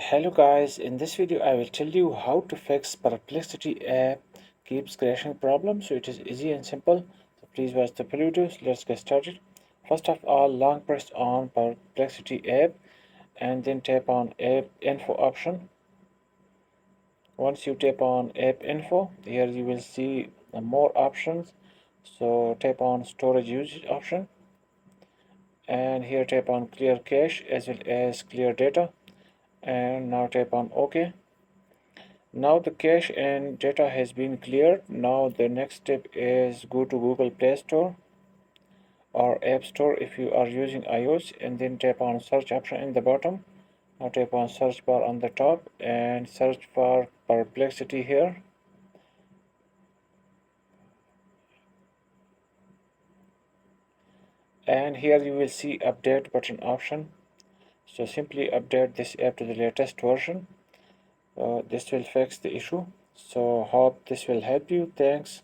Hello guys, in this video I will tell you how to fix Perplexity app keeps crashing problem. So it is easy and simple. So please watch the videos. Let's get started. First of all, long press on Perplexity app and then tap on app info option. Once you tap on app info, here you will see more options. So tap on storage usage option and here tap on clear cache as well as clear data, and now tap on OK. Now the cache and data has been cleared. Now the next step is go to Google Play Store or App Store if you are using iOS, and then tap on search option in the bottom. Now tap on search bar on the top and search for Perplexity here. And here you will see update button option. So simply update this app to the latest version. This will fix the issue. So hope this will help you. Thanks.